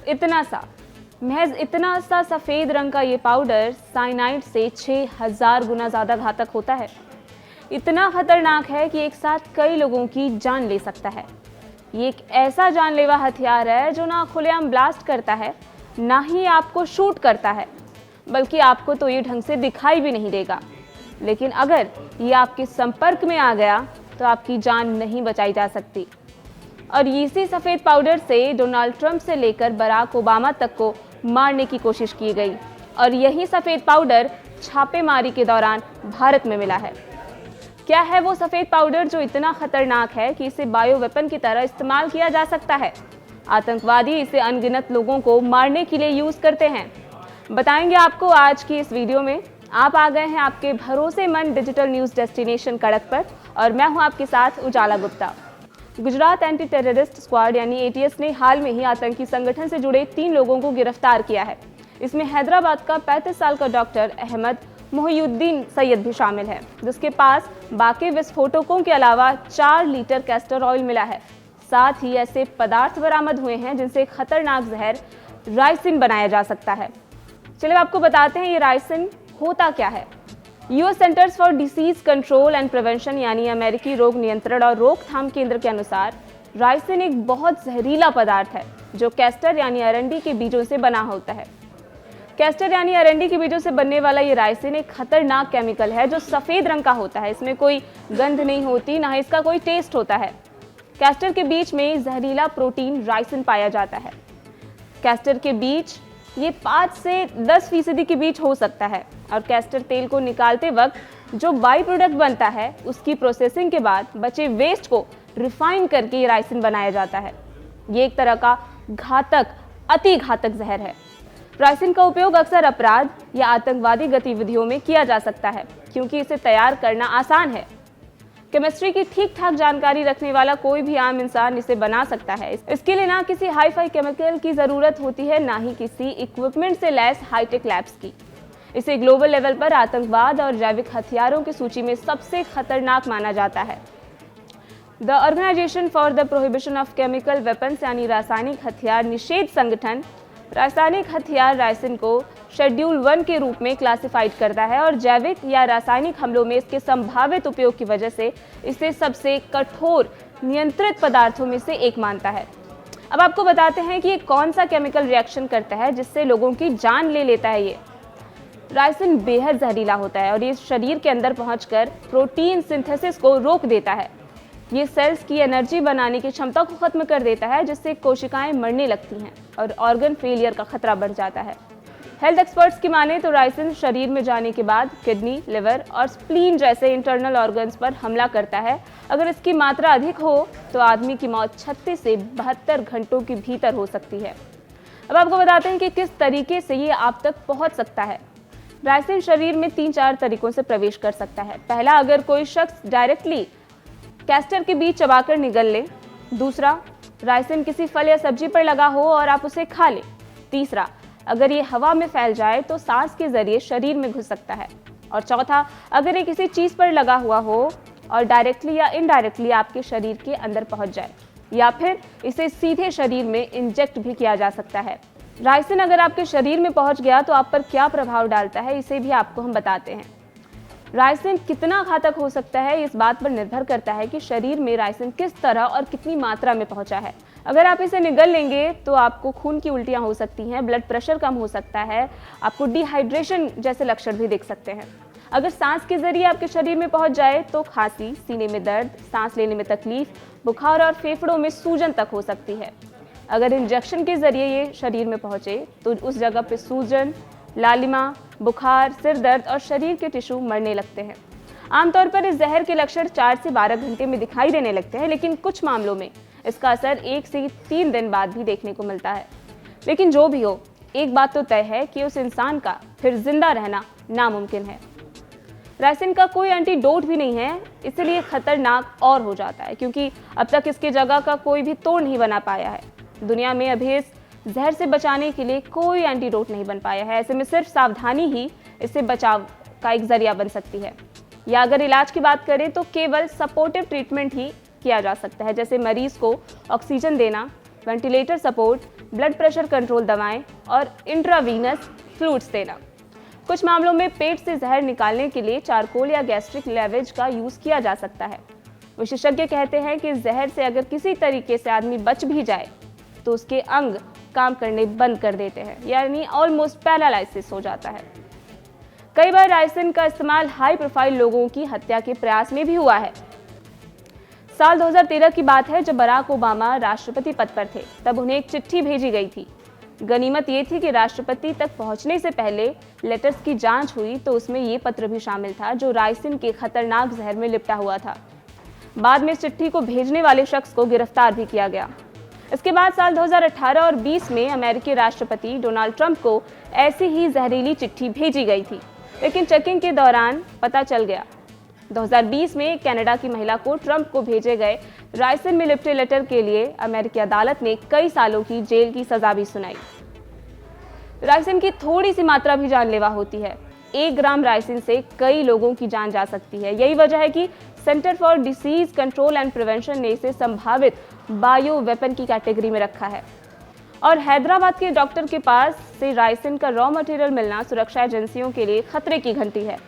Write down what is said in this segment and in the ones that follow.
महज इतना सा सफ़ेद रंग का ये पाउडर साइनाइड से 6000 गुना ज़्यादा घातक होता है। इतना खतरनाक है कि एक साथ कई लोगों की जान ले सकता है। ये एक ऐसा जानलेवा हथियार है जो ना खुलेआम ब्लास्ट करता है, ना ही आपको शूट करता है, बल्कि आपको तो ये ढंग से दिखाई भी नहीं देगा। लेकिन अगर ये आपके संपर्क में आ गया तो आपकी जान नहीं बचाई जा सकती। और इसी सफ़ेद पाउडर से डोनाल्ड ट्रंप से लेकर बराक ओबामा तक को मारने की कोशिश की गई और यही सफ़ेद पाउडर छापेमारी के दौरान भारत में मिला है। क्या है वो सफ़ेद पाउडर जो इतना खतरनाक है कि इसे बायो वेपन की तरह इस्तेमाल किया जा सकता है? आतंकवादी इसे अनगिनत लोगों को मारने के लिए यूज़ करते हैं। बताएंगे आपको आज की इस वीडियो में। आप आ गए हैं आपके भरोसेमंद डिजिटल न्यूज़ डेस्टिनेशन कड़क पर और मैं हूं आपके साथ Ujala Gupta. Gujarat anti terrorist squad यानी ATS ने हाल में ही आतंकी संगठन से जुड़े 3 लोगों को गिरफ्तार किया है। इसमें हैदराबाद का 35 साल का डॉक्टर अहमद मोहिउद्दीन सैयद भी शामिल है, जिसके पास बाकी विस्फोटकों के अलावा 4 लीटर कैस्टर ऑयल मिला है। साथ ही ऐसे पदार्थ बरामद हुए हैं जिनसे खतरनाक जहर राइसिन बनाया जा सकता है। चलिए आपको बताते हैं ये राइसिन होता क्या है। US centres for disease control and prevention यानी अमेरिकी रोग नियंत्रण और रोकथाम केंद्र के अनुसार राइसिन एक बहुत जहरीला पदार्थ है जो कैस्टर यानी अरंडी के बीजों से बना होता है। कैस्टर यानी अरंडी के बीजों से बनने वाला ये राइसिन एक खतरनाक केमिकल है जो सफ़ेद रंग का होता है। इसमें कोई गंध नहीं होती, ना इसका कोई टेस्ट होता है। कैस्टर के बीज में जहरीला प्रोटीन राइसिन पाया जाता है। कैस्टर के बीज ये 5 से 10% के बीच हो सकता है और कैस्टर तेल को निकालते वक्त जो बाई प्रोडक्ट बनता है उसकी प्रोसेसिंग के बाद बचे वेस्ट को रिफाइन करके ये राइसिन बनाया जाता है। ये एक तरह का अति घातक जहर है। राइसिन का उपयोग अक्सर अपराध या आतंकवादी गतिविधियों में किया जा सकता है क्योंकि इसे तैयार करना आसान है। केमिस्ट्री की ठीक ठाक जानकारी रखने वाला कोई भी आम इंसान इसे बना सकता है। इसके लिए ना किसी हाई फाई केमिकल की ज़रूरत होती है, ना ही किसी इक्विपमेंट से लैस हाईटेक लैब्स की। इसे ग्लोबल लेवल पर आतंकवाद और जैविक हथियारों की सूची में सबसे खतरनाक माना जाता है। The organisation for the prohibition of chemical weapons यानी रासायनिक हथियार निषेध संगठन रासायनिक हथियार राइसिन को शेड्यूल 1 के रूप में क्लासिफाइड करता है और जैविक या रासायनिक हमलों में इसके संभावित उपयोग की वजह से इसे सबसे कठोर नियंत्रित पदार्थों में से एक मानता है। अब आपको बताते हैं कि ये कौन सा केमिकल रिएक्शन करता है जिससे लोगों की जान ले लेता है। ये राइसिन बेहद जहरीला होता है और ये शरीर के अंदर पहुंचकर प्रोटीन सिंथेसिस को रोक देता है। ये सेल्स की एनर्जी बनाने की क्षमता को खत्म कर देता है जिससे कोशिकाएं मरने लगती हैं और ऑर्गन फेलियर का खतरा बढ़ जाता है। हेल्थ एक्सपर्ट्स की माने तो राइसिन शरीर में जाने के बाद किडनी, लिवर और स्प्लीन जैसे इंटरनल ऑर्गन्स पर हमला करता है। अगर इसकी मात्रा अधिक हो तो आदमी की मौत 36 से 72 घंटों के भीतर हो सकती है। अब आपको बताते हैं कि किस तरीके से ये आप तक पहुंच सकता है। राइसिन शरीर में 3-4 तरीकों से प्रवेश कर सकता है। पहला, अगर कोई शख्स डायरेक्टली कैस्टर के बीज चबाकर निगल ले। दूसरा, राइसिन किसी फल या सब्जी पर लगा हो और आप उसे खा लें। तीसरा, अगर ये हवा में फैल जाए तो सांस के जरिए शरीर में घुस सकता है। और चौथा, अगर ये किसी चीज़ पर लगा हुआ हो और डायरेक्टली या इनडायरेक्टली आपके शरीर के अंदर पहुंच जाए, या फिर इसे सीधे शरीर में इंजेक्ट भी किया जा सकता है। राइसिन अगर आपके शरीर में पहुंच गया तो आप पर क्या प्रभाव डालता है, इसे भी आपको हम बताते हैं। राइसिन कितना घातक हो सकता है इस बात पर निर्भर करता है कि शरीर में राइसिन किस तरह और कितनी मात्रा में पहुंचा है। अगर आप इसे निगल लेंगे तो आपको खून की उल्टियां हो सकती हैं, ब्लड प्रेशर कम हो सकता है, आपको डिहाइड्रेशन जैसे लक्षण भी दिख सकते हैं। अगर सांस के जरिए आपके शरीर में पहुंच जाए तो खांसी, सीने में दर्द, सांस लेने में तकलीफ, बुखार और फेफड़ों में सूजन तक हो सकती है। अगर इंजेक्शन के जरिए ये शरीर में पहुंचे तो उस जगह पे सूजन, लालिमा, बुखार, सिर दर्द और शरीर के टिश्यू मरने लगते हैं। आमतौर पर इस जहर के लक्षण 4 से 12 घंटे में दिखाई देने लगते हैं, लेकिन कुछ मामलों में इसका असर 1 से 3 दिन बाद भी देखने को मिलता है। लेकिन जो भी हो, एक बात तो तय है कि उस इंसान का फिर जिंदा रहना नामुमकिन है। राइसिन का कोई एंटीडोट भी नहीं है, इसलिए खतरनाक और हो जाता है क्योंकि अब तक इसकी जगह का कोई भी तोड़ नहीं बना पाया है। दुनिया में अभी इस जहर से बचाने के लिए कोई एंटीडोट नहीं बन पाया है। ऐसे में सिर्फ सावधानी ही इससे बचाव का एक जरिया बन सकती है। या अगर इलाज की बात करें तो केवल सपोर्टिव ट्रीटमेंट ही किया जा सकता है, जैसे मरीज को ऑक्सीजन देना, ventilator support, blood pressure control दवाएं और इंट्रावीनस फ्लूइड्स देना। कुछ मामलों में पेट से जहर निकालने के लिए चारकोल या गैस्ट्रिक लेवेज का यूज किया जा सकता है। विशेषज्ञ कहते हैं कि जहर से अगर किसी तरीके से आदमी बच भी जाए तो उसके अंग काम करने बंद कर देते हैं, यानी ऑलमोस्ट पैरालाइसिस हो जाता है। कई बार राइसिन का इस्तेमाल हाई प्रोफाइल लोगों की हत्या के प्रयास में भी हुआ है। साल 2013 की बात है, जब बराक ओबामा राष्ट्रपति पद पर थे, तब उन्हें एक चिट्ठी भेजी गई थी। गनीमत ये थी कि राष्ट्रपति तक पहुंचने से पहले लेटर्स की जांच हुई तो उसमें ये पत्र भी शामिल था जो राइसिन के खतरनाक जहर में लिपटा हुआ था। बाद में इस चिट्ठी को भेजने वाले शख्स को गिरफ्तार भी किया गया। इसके बाद साल 2018 और 20 में अमेरिकी राष्ट्रपति डोनाल्ड ट्रंप को ऐसी ही जहरीली चिट्ठी भेजी गई थी, लेकिन चेकिंग के दौरान पता चल गया। 2020 में कनाडा की महिला को ट्रंप को भेजे गए राइसिन में लिपटे लेटर के लिए अमेरिकी अदालत ने कई सालों की जेल की सजा भी सुनाई। राइसिन की थोड़ी सी मात्रा भी जानलेवा होती है। 1 ग्राम राइसिन से कई लोगों की जान जा सकती है। यही वजह है कि centre for disease control and prevention ने इसे संभावित बायो वेपन की कैटेगरी में रखा है। और हैदराबाद के डॉक्टर के पास से राइसिन का रॉ मटेरियल मिलना सुरक्षा एजेंसियों के लिए खतरे की घंटी है।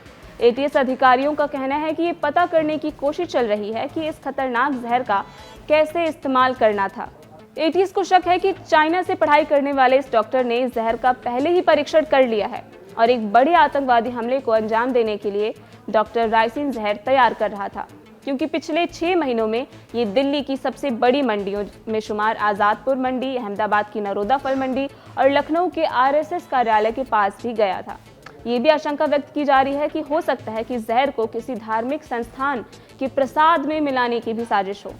एटीएस अधिकारियों का कहना है कि ये पता करने की कोशिश चल रही है कि इस खतरनाक जहर का कैसे इस्तेमाल करना था। एटीएस को शक है कि चाइना से पढ़ाई करने वाले इस डॉक्टर ने इस जहर का पहले ही परीक्षण कर लिया है और एक बड़े आतंकवादी हमले को अंजाम देने के लिए डॉक्टर राइसिन जहर तैयार कर रहा था, क्योंकि पिछले 6 महीनों में ये दिल्ली की सबसे बड़ी मंडियों में शुमार आज़ादपुर मंडी, अहमदाबाद की नरोदा फल मंडी और लखनऊ के आरएसएस कार्यालय के पास भी गया था। ये भी आशंका व्यक्त की जा रही है कि हो सकता है कि जहर को किसी धार्मिक संस्थान के प्रसाद में मिलाने की भी साजिश हो।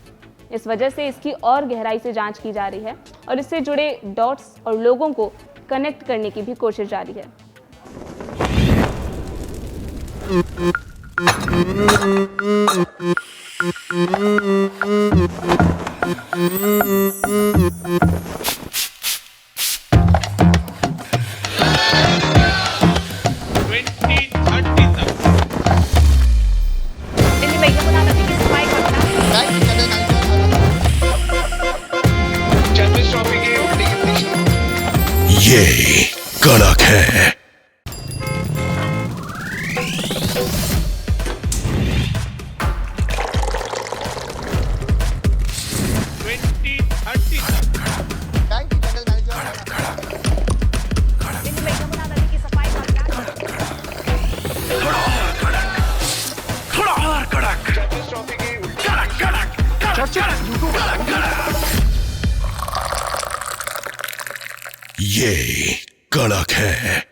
इस वजह से इसकी और गहराई से जांच की जा रही है और इससे जुड़े डॉट्स और लोगों को कनेक्ट करने की भी कोशिश जारी है। ये कड़क है। ये कड़क है।